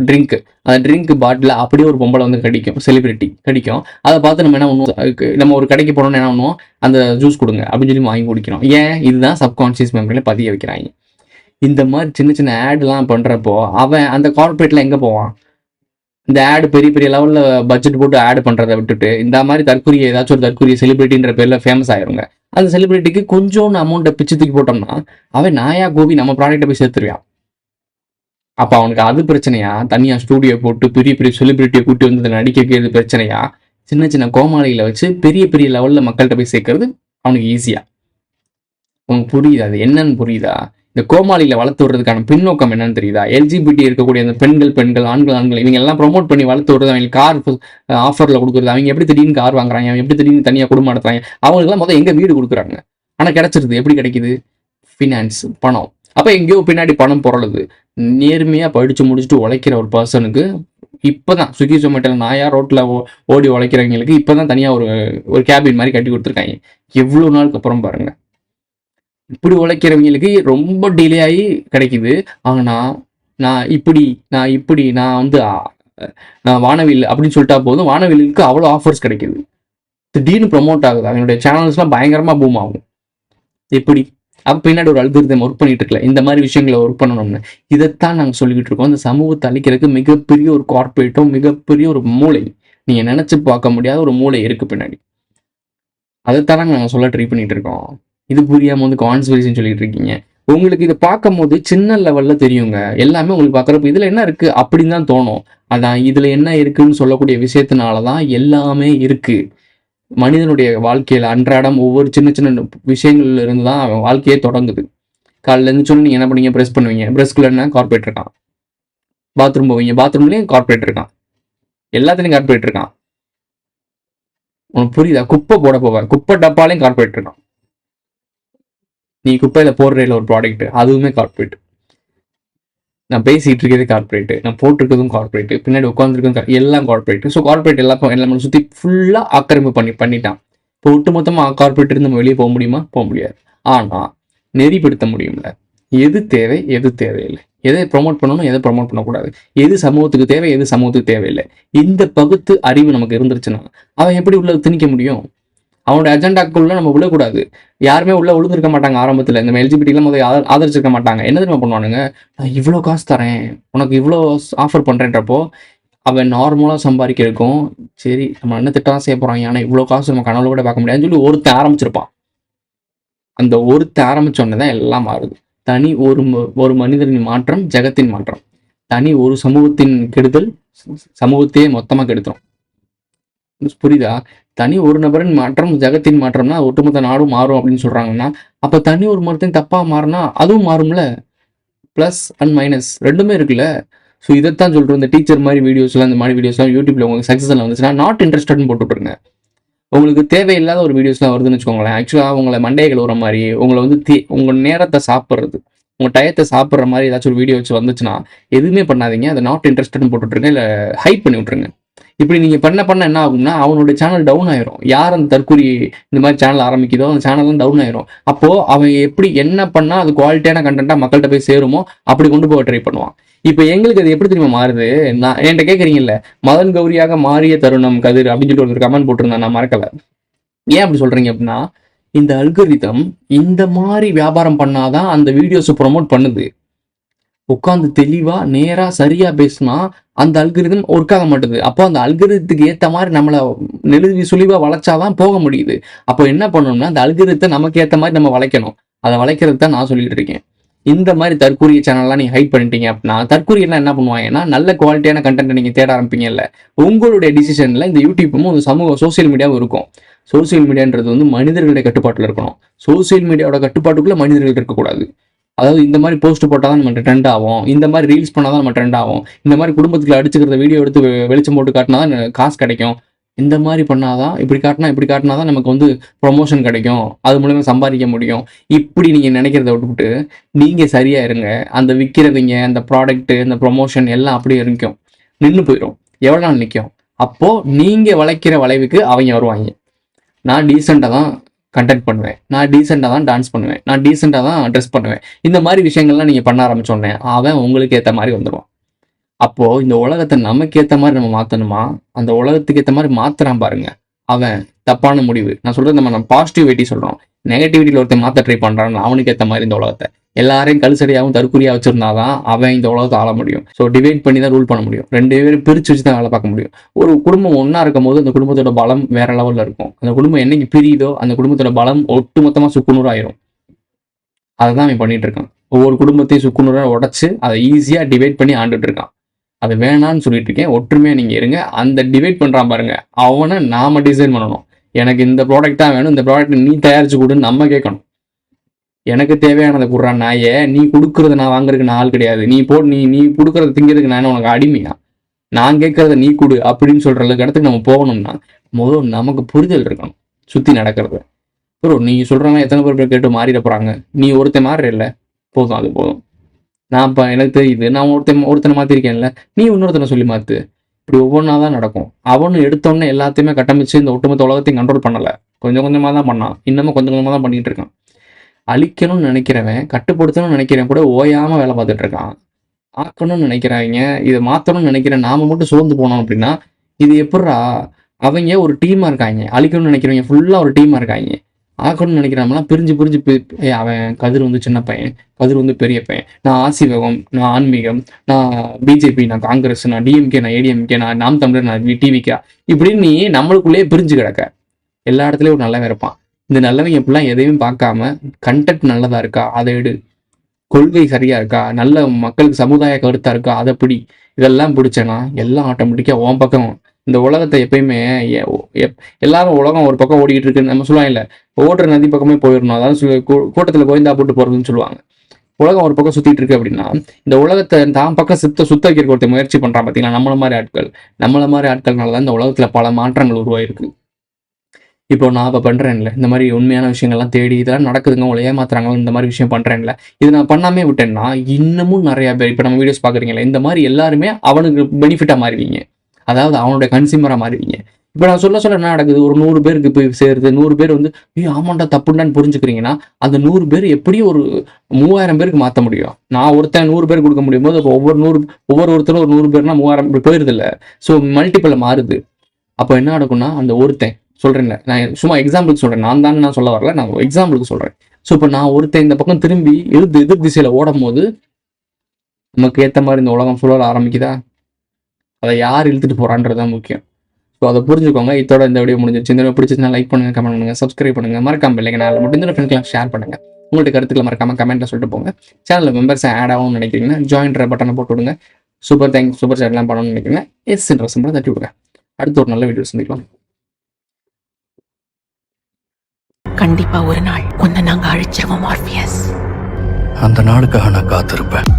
ட்ரிங்க், அந்த ட்ரிங்க் பாட்டில் அப்படியே ஒரு பொம்பளை வந்து கடிக்கும், செலிபிரிட்டி கடிக்கும். அதை பார்த்து நம்ம என்ன பண்ணுவோம், நம்ம ஒரு கடைக்கு போனோம்னு என்ன பண்ணுவோம், அந்த ஜூஸ் கொடுங்க அப்படின்னு சொல்லி வாங்கி குடிக்கிறோம். ஏன்? இதுதான் சப்கான்ஷியஸ் மெமரியில் பதிய வைக்கிறாங்க. இந்த மாதிரி சின்ன சின்ன ஆட்லாம் பண்ணுறப்போ அவன் அந்த கார்பரேட்டில் எங்கே போவான்? இந்த ஆடு பெரிய பெரிய லெவலில் பட்ஜெட் போட்டு ஆடு பண்ணுறதை விட்டுட்டு இந்த மாதிரி தற்கொரிய ஏதாச்சும் ஒரு தற்கொரிய செலிபிரிட்டின்ற பேரில் ஃபேமஸ் ஆயிருங்க. அந்த செலிபிரிட்டிக்கு கொஞ்சோண்டு அமௌண்ட்டை பிச்சு தூக்கி போட்டோம்னா அவன் நாயா கோபி நம்ம ப்ராடக்ட்டை போய் சேர்த்துருவான். அப்போ அவனுக்கு அது பிரச்சனையா? தனியாக ஸ்டூடியோ போட்டு பெரிய பெரிய செலிபிரிட்டியை கூட்டி வந்து நடிக்க வைக்கிறது பிரச்சனையா? சின்ன சின்ன கோமாளிகளை வச்சு பெரிய பெரிய லெவலில் மக்கள்கிட்ட போய் சேர்க்கறது அவனுக்கு ஈஸியா? உனக்கு புரியுதா? அது என்னன்னு புரியுதா? இந்த கோமாளிகளை வளர்த்து விடுறதுக்கான பின்னோக்கம் என்னன்னு தெரியுதா? எல்ஜிபிடி இருக்கக்கூடிய அந்த பெண்கள் ஆண்கள் இவங்க எல்லாம் ப்ரொமோட் பண்ணி வளர்த்து விடுறது, அவங்களுக்கு கார் ஆஃபரில் கொடுக்குறது, அவங்க எப்படி திடீர்னு கார் வாங்குறாங்க, அவங்க எப்படி திடீர்னு தனியாக குடும்பம் நடத்துறாங்க, அவங்களுக்குலாம் முதல் எங்கே வீடு கொடுக்குறாங்க. ஆனால் கிடைச்சிருது. எப்படி கிடைக்குது? ஃபினான்ஸ், பணம். அப்போ எங்கேயோ பின்னாடி பணம் பொருளுது. நேர்மையாக படித்து முடிச்சுட்டு உழைக்கிற ஒரு பர்சனுக்கு இப்போ தான் ஸ்விக்கி ஜொமேட்டோவில் நாயா ரோட்டில் ஓடி உழைக்கிறவங்களுக்கு இப்போ தான் தனியாக ஒரு கேபின் மாதிரி கட்டி கொடுத்துருக்காங்க. எவ்வளோ நாளுக்கு அப்புறம் பாருங்கள். இப்படி உழைக்கிறவங்களுக்கு ரொம்ப டிலே ஆகி கிடைக்குது. ஆனால் நான் வந்து வானவில் அப்படின்னு சொல்லிட்டா போதும், வானவிலுக்கு அவ்வளோ ஆஃபர்ஸ் கிடைக்குது. திடீர்னு ப்ரொமோட் ஆகுது, அவங்களுடைய சேனல்ஸ்லாம் பயங்கரமாக பூம் ஆகும். எப்படி? அப்போ பின்னாடி ஒரு அல்காரிதம் ஒர்க் பண்ணிட்டு இருக்கல, இந்த மாதிரி விஷயங்களை ஒர்க் பண்ணணும்னு. இதைத்தான் நாங்கள் சொல்லிக்கிட்டு இருக்கோம். இந்த சமூகத்தை அழிக்கிறதுக்கு மிகப்பெரிய ஒரு கார்பரேட்டும் மிகப்பெரிய ஒரு மூளை, நீங்கள் நினச்சி பார்க்க முடியாத ஒரு மூளை இருக்குது பின்னாடி. அதைத்தான் நாங்கள் சொல்ல ட்ரை பண்ணிட்டு இருக்கோம். இது புரியாமல் வந்து கான்ஸ்பிரசின்னு சொல்லிட்டு இருக்கீங்க. உங்களுக்கு இதை பார்க்கும் போது சின்ன லெவலில் தெரியுங்க. எல்லாமே உங்களுக்கு பார்க்குறப்ப இதில் என்ன இருக்குது அப்படின்னு தான் தோணும். அதான் இதில் என்ன இருக்குன்னு சொல்லக்கூடிய விஷயத்தினால தான் எல்லாமே இருக்குது. மனிதனுடைய வாழ்க்கையில் அன்றாடம் ஒவ்வொரு சின்ன சின்ன விஷயங்கள்ல இருந்து தான் அவன் வாழ்க்கையே தொடங்குது. காலையில் இருந்துச்சோன்னு நீங்கள் என்ன பண்ணுவீங்க? ப்ரெஸ் பண்ணுவீங்க. ப்ரெஸ்க்குள்ள என்ன? கார்பரேட் இருக்கான். பாத்ரூம் போவீங்க, பாத்ரூம்லேயும் கார்பரேட் இருக்கான். எல்லாத்துலேயும் கார்பரேட் இருக்கான். உனக்கு புரியுதா? குப்பை போட போவேன், குப்பை டப்பாலையும் கார்பரேட் இருக்கான். நீ குப்பையில் போடுறதுல ஒரு ப்ராடக்ட், அதுவுமே கார்பரேட். நான் பேசிகிட்டு இருக்கிறது கார்பரேட்டு, நான் போட்டிருக்கிறதும் கார்பரேட்டு, பின்னாடி உட்காந்துருக்கதும் எல்லாம் கார்பரேட்டு. ஸோ கார்பரேட் எல்லாம் சுற்றி ஃபுல்லாக ஆக்கிரமிப்பு பண்ணிட்டான். இப்போ ஒட்டுமொத்தமாக கார்பரேட் இருந்து நம்ம வெளியே போக முடியுமா? போக முடியாது. ஆனால் நெறிப்படுத்த முடியும்ல. எது தேவை, எது தேவையில்லை, எதை ப்ரொமோட் பண்ணணும், எதை ப்ரொமோட் பண்ணக்கூடாது, எது சமூகத்துக்கு தேவை, எது சமூகத்துக்கு தேவையில்லை, இந்த பகுத்து அறிவு நமக்கு இருந்துருச்சுன்னா அவன் எப்படி உள்ள திணிக்க முடியும்? அவனோட அஜெண்டாக்குள்ள நம்ம விழக்கூடாது. யாருமே உள்ள விழுந்திருக்க மாட்டாங்க ஆரம்பத்தில். இந்த எல்ஜிபிடிலாம் முதல் ஆதரிச்சிருக்க மாட்டாங்க. என்ன தெரியுமா பண்ணுவானுங்க? நான் இவ்வளோ காசு தரேன், உனக்கு இவ்வளோ ஆஃபர் பண்ணுறேன்றப்போ அவன் நார்மலாக சம்பாதிக்கிறதுக்கும் சரி நம்ம என்ன திட்டம் செய்ய போகிறாங்க, ஆனால் இவ்வளோ காசு நம்ம கனவுல கூட பார்க்க முடியாதுன்னு சொல்லி ஒருத்தன் ஆரம்பிச்சிருப்பான். அந்த ஒருத்தன் ஆரம்பிச்சோடனே தான் எல்லாம் மாறுது. தனி ஒரு மனிதனின் மாற்றம் ஜெகத்தின் மாற்றம். தனி ஒரு சமூகத்தின் கெடுதல் சமூகத்தையே மொத்தமாக கெடுத்துரும். புரியுதா? தனி ஒரு நபரின் மாற்றம் ஜெகத்தின் மாற்றம்னா ஒட்டுமொத்த நாடும் மாறும் அப்படின்னு சொல்றாங்கன்னா, அப்போ தனி ஒரு மரத்தின் தப்பாக மாறினா அதுவும் மாறும்ல. ப்ளஸ் அண்ட் மைனஸ் ரெண்டுமே இருக்குல்ல. ஸோ இதைத்தான் சொல்கிறோம். இந்த டீச்சர் மாதிரி வீடியோஸ்லாம், இந்த மாதிரி வீடியோஸ்லாம் யூடியூப்ல உங்களுக்கு சக்ஸஸ்லாம் வந்துச்சுன்னா நாட் இன்ட்ரெஸ்டட்னு போட்டுவிட்ருங்க. உங்களுக்கு தேவையில்லாத ஒரு வீடியோஸ்லாம் வருதுன்னு வச்சுக்கோங்களேன். ஆக்சுவலாக உங்களை மண்டைகள் வர மாதிரி, உங்களை வந்து உங்கள் நேரத்தை சாப்பிட்றது, உங்கள் டயத்தை சாப்பிட்ற மாதிரி ஏதாச்சும் ஒரு வீடியோ வச்சு வந்துச்சுன்னா எதுவுமே பண்ணாதீங்க. அதை நாட் இன்ட்ரெஸ்டட்னு போட்டுவிட்ருங்க, இல்லை ஹைட் பண்ணி விட்ருங்க. இப்படி நீங்கள் பண்ண என்ன ஆகும்னா அவனோட சேனல் டவுன் ஆயிரும். யார் அந்த தற்கூரி இந்த மாதிரி சேனல் ஆரம்பிக்குதோ அந்த சேனல்லாம் டவுன் ஆயிரும். அப்போது அவன் எப்படி என்ன பண்ணால் அது குவாலிட்டியான கண்டென்ட்டாக மக்கள்கிட்ட போய் சேருமோ அப்படி கொண்டு போக ட்ரை பண்ணுவான். இப்போ எங்களுக்கு அது எப்படி தெரியுமா மாறுது? நான் என்கிட்ட கேட்குறீங்கல்ல, மதன் கௌரியாக மாறிய தருணம் கதிர் அப்படின்னு சொல்லிட்டு ஒரு கமெண்ட் போட்டிருந்தேன், நான் மறக்கலை. ஏன் அப்படி சொல்கிறீங்க அப்படின்னா, இந்த அல்கரிதம் இந்த மாதிரி வியாபாரம் பண்ணாதான் அந்த வீடியோஸை ப்ரொமோட் பண்ணுது. உட்காந்து தெளிவாக நேராக சரியாக பேசினா அந்த அல்கரிதம் ஒர்க் ஆக மாட்டுது. அப்போ அந்த அல்கரிதத்துக்கு ஏற்ற மாதிரி நம்மளை நெழுவி சுழிவாக வளைச்சாதான் போக முடியுது. அப்போ என்ன பண்ணணும்னா அந்த அல்கரிதத்தை நமக்கு ஏற்ற மாதிரி நம்ம வளைக்கணும். அதை வளைக்கிறது தான் நான் சொல்லிட்டு இருக்கேன். இந்த மாதிரி தற்கூரிய சேனல்லாம் நீங்கள் ஹைட் பண்ணிட்டீங்க அப்படின்னா தற்கூரியெல்லாம் என்ன பண்ணுவாங்கன்னா நல்ல குவாலிட்டியான கண்டென்ட்டை நீங்கள் தேட ஆரம்பிப்பீங்கல்ல. உங்களுடைய டிசிஷனில் இந்த யூடியூப்பும் ஒரு சோசியல் மீடியாவும் இருக்கும். சோசியல் மீடியான்றது வந்து மனிதர்களுடைய கட்டுப்பாட்டில் இருக்கணும். சோசியல் மீடியாவோட கட்டுப்பாட்டுக்குள்ளே மனிதர்கள் இருக்கக்கூடாது. அதாவது இந்த மாதிரி போஸ்ட் போட்டால் தான் நம்ம ட்ரெண்ட் ஆகும், இந்த மாதிரி ரீல்ஸ் பண்ணால் தான் நம்ம ட்ரெண்ட் ஆகும், இந்த மாதிரி குடும்பத்தில் அடிச்சுக்கிறத வீடியோ எடுத்து வெளிச்சம் போட்டு காட்டினா தான் காசு கிடைக்கும், இந்த மாதிரி பண்ணாதான் இப்படி காட்டினா தான் நமக்கு வந்து ப்ரொமோஷன் கிடைக்கும், அது மூலமாக சம்பாதிக்க முடியும். இப்படி நீங்கள் நினைக்கிறத விட்டுவிட்டு நீங்கள் சரியாக இருங்க. அந்த விற்கிறவங்க, அந்த ப்ராடக்ட்டு, அந்த ப்ரொமோஷன் எல்லாம் அப்படியே இருக்கும், நின்று போயிடும். எவ்வளோ நாள் நிற்கும்? அப்போது நீங்கள் வளைக்கிற வளைவுக்கு அவங்க வருவாங்க. நான் டீசெண்டாக தான் கண்டென்ட் பண்ணுவேன், நான் டீசெண்டாக தான் டான்ஸ் பண்ணுவேன், நான் டீசெண்டாக தான் ட்ரெஸ் பண்ணுவேன், இந்த மாதிரி விஷயங்கள்லாம் நீங்கள் பண்ண ஆரம்பிச்சோன்னே அவன் உங்களுக்கு ஏற்ற மாதிரி வந்துடுவான். அப்போது இந்த உலகத்தை நமக்கு ஏற்ற மாதிரி நம்ம மாற்றணுமா, அந்த உலகத்துக்கு ஏற்ற மாதிரி மாற்றுறான் பாருங்க, அவன் தப்பான முடிவு. நான் சொல்கிறது நம்ம பாசிட்டிவிட்டி சொல்கிறோம். நெகட்டிவிட்டியில் ஒருத்தர் மாற்ற ட்ரை பண்ணுறான்னு அவனுக்கு ஏற்ற மாதிரி இந்த உலகத்தை எல்லாரையும் கழுசடியாகவும் தற்கொலையாக வச்சுருந்தாதான் அவன் இந்த உலகத்தை ஆள முடியும். ஸோ டிவைட் பண்ணி தான் ரூல் பண்ண முடியும். 2 பேரும் பிரித்து வச்சு தான் வேலை பார்க்க முடியும். ஒரு குடும்பம் ஒன்றா இருக்கும் போது அந்த குடும்பத்தோட பலம் வேற லெவலில் இருக்கும். அந்த குடும்பம் என்னைக்கு பிரியுதோ அந்த குடும்பத்தோட பலம் ஒட்டுமொத்தமாக சுக்குநூறாயிரும். அதை தான் அவன் பண்ணிட்டு இருக்கான். ஒவ்வொரு குடும்பத்தையும் சுக்குநூறாக உடச்சி அதை ஈஸியாக டிவைட் பண்ணி ஆண்டுட்டு இருக்கான். அது வேணான்னு சொல்லிட்டு இருக்கேன். ஒற்றுமையாக நீங்கள் இருங்க. அந்த டிவைட் பண்ணுறான் பாருங்க, அவனை நாம டிசைன் பண்ணணும். எனக்கு இந்த ப்ராடக்ட் தான் வேணும், இந்த ப்ராடக்ட் நீ தயாரிச்சு கொடுன்னு நம்ம கேட்கணும். எனக்கு தேவையானதை கொடுறான் நாயே, நீ கொடுக்குறத நான் வாங்குறதுக்கு நான் ஆள் கிடையாது, நீ கொடுக்குறத திங்கிறதுக்கு நான் உனக்கு அடிமையா, நான் கேட்கறத நீ கொடு அப்படின்னு சொல்ற அளவுக்கு இடத்துக்கு நம்ம போகணும்னா முதல் நமக்கு புரிதல் இருக்கணும் சுற்றி நடக்கிறது. ப்ரோ நீ சொல்கிறவங்க எத்தனை பேர் கேட்டு மாறிட போகிறாங்க, நீ ஒருத்தன் மாறுற இல்லை, போதும், அது போதும். நான் இப்போ எனக்கு தெரியுது, நான் ஒருத்தனை மாற்றிருக்கேன்ல, நீ இன்னொருத்தனை சொல்லி மாற்று. இப்படி ஒவ்வொன்றா தான் நடக்கும். அவனு எடுத்தோடனே எல்லாத்தையுமே கட்டமைச்சு இந்த ஒட்டுமொத்த உலகத்தையும் கண்ட்ரோல் பண்ணலை, கொஞ்சம் கொஞ்சமாக தான் பண்ணான், இன்னமும் கொஞ்சம் கொஞ்சமாக தான் பண்ணிகிட்டு இருக்கான். அழிக்கணும்னு நினைக்கிறவன், கட்டுப்படுத்தணும்னு நினைக்கிறவன் கூட ஓயாமல் வேலை பார்த்துட்டு இருக்கான். ஆக்கணும்னு நினைக்கிறாங்க, இதை மாற்றணும்னு நினைக்கிறேன், நாம மட்டும் சோர்ந்து போனோம் அப்படின்னா இது எப்படா? அவங்க ஒரு டீமாக இருக்காங்க. அழிக்கணும்னு நினைக்கிறவங்க ஃபுல்லாக ஒரு டீமாக இருக்காங்க. ஆக்கணும்னு நினைக்கிறவங்களாம் பிரிஞ்சு அவன் கதிர் வந்து சின்ன பையன், கதிர் வந்து பெரிய பையன், நான் ஆசிவகம், நான் ஆன்மீகம், நான் பிஜேபி, நான் காங்கிரஸ், நான் டிஎம்கே, நான் ஏடிஎம்கே, நான் நாம் தமிழர், நான் டிவிகா, இப்படின்னு நீ நம்மளுக்குள்ளேயே பிரிஞ்சு கிடக்க. எல்லா இடத்துலையும் ஒரு நல்லவன் இருப்பான். இந்த நல்லவங்க இப்படிலாம் எதையும் பார்க்காம கண்டென்ட் நல்லதா இருக்கா அதை எடு, கொள்கை சரியா இருக்கா, நல்ல மக்களுக்கு சமுதாய கருத்தா இருக்கா அதை பிடி. இதெல்லாம் பிடிச்சேன்னா எல்லாம் ஆட்டோமேட்டிக்காக உன் பக்கம். இந்த உலகத்தை எப்பயுமே எல்லாரும் உலகம் ஒரு பக்கம் ஓடிக்கிட்டு இருக்குன்னு நம்ம சொல்லுவாங்க இல்லை, ஓடுற நதி பக்கமே போயிடணும், அதாவது கூட்டத்தில் கோயந்தா போட்டு போகிறதுன்னு சொல்லுவாங்க. உலகம் ஒரு பக்கம் சுற்றிட்டு இருக்கு அப்படின்னா இந்த உலகத்தை தான் பக்கம் சுத்த வைக்கிறதுக்கு ஒருத்தர் முயற்சி பண்ணுறான் பார்த்தீங்களா, நம்மள மாதிரி ஆட்கள்னால தான் இந்த உலகத்தில் பல மாற்றங்கள் உருவாயிருக்கு. இப்போ நான் இப்போ பண்ணுறேன்ல, இந்த மாதிரி உண்மையான விஷயங்கள்லாம் தேடி இதெல்லாம் நடக்குதுங்க, உங்களை ஏமாத்துறாங்க, இந்த மாதிரி விஷயம் பண்ணுறேன்ல, இது நான் பண்ணாமே விட்டேன்னா இன்னமும் நிறையா பேர் இப்போ நம்ம வீடியோஸ் பார்க்குறீங்களே, இந்த மாதிரி எல்லாருமே அவனுக்கு பெனிஃபிட்டாக மாறுவீங்க, அதாவது அவனுடைய கன்சியூமராக மாறுவீங்க. இப்போ நான் சொல்ல என்ன நடக்குது, ஒரு 100 பேருக்கு போய் சேருது, 100 பேர் வந்து ஆமாண்டா தப்புண்டான்னு புரிஞ்சுக்கிறீங்கன்னா அந்த 100 பேர் எப்படியும் ஒரு 3000 பேருக்கு மாற்ற முடியும். நான் ஒருத்தன் 100 பேர் கொடுக்க முடியும் போது இப்போ ஒவ்வொருத்தரும் ஒரு 100 பேர்னா 3000 போயிருது இல்லை. ஸோ மல்டிப்பிளில் மாறுது. அப்போ என்ன நடக்கும்னா அந்த ஒருத்தன் சொல்கிறேன்ல, நான் சும்மா எக்ஸாம்பிளுக்கு சொல்கிறேன், நான் சொல்ல வரல, நான் எக்ஸாம்பிளுக்கு சொல்கிறேன். ஸோ இப்போ நான் ஒருத்தன் இந்த பக்கம் திரும்பி எதிர் திசையில் ஓடும் போது நமக்கு ஏற்ற மாதிரி இந்த உலகம் ஃபுல்லாக ஆரம்பிக்குதா, அதை யார் இழுத்துட்டு போகிறான்றது தான் முக்கியம். ஸோ அதை புரிஞ்சுக்கோங்க. இதோட இந்த வீடியோ முடிஞ்சிருச்சு. இந்த வீடியோ பிடிச்சிருந்தா லைக் பண்ணுங்கள், கமெண்ட் பண்ணுங்கள், சப்ஸ்கிரைப் பண்ணுங்கள், மறக்காம இல்லைங்க நான் மட்டும் இந்த ஃப்ரெண்ட்ஸ்லாம் ஷேர் பண்ணுங்கள். உங்கள்கிட்ட கருத்துக்களை மறக்காமல் கமெண்ட்டில் சொல்லிட்டு போங்க. சேனலில் மெம்பர்ஸ் ஆட் ஆகும்னு நினைக்கிறீங்கன்னா ஜாயின்ற பட்டனை போட்டு விடுங்க. சூப்பர் சேட்லாம் பண்ணணும்னு நினைக்கிறீங்கன்னா எஸ்ன்ற சிம்பிளை தட்டி விடுங்க. அடுத்த ஒரு நல்ல வீடியோ சந்திக்கலாம். கண்டிப்பா ஒரு நாள் உன்னை நாங்க அழிச்சிருவோம் மார்பியஸ். அந்த நாளுக்காக நான் காத்திருப்பேன்.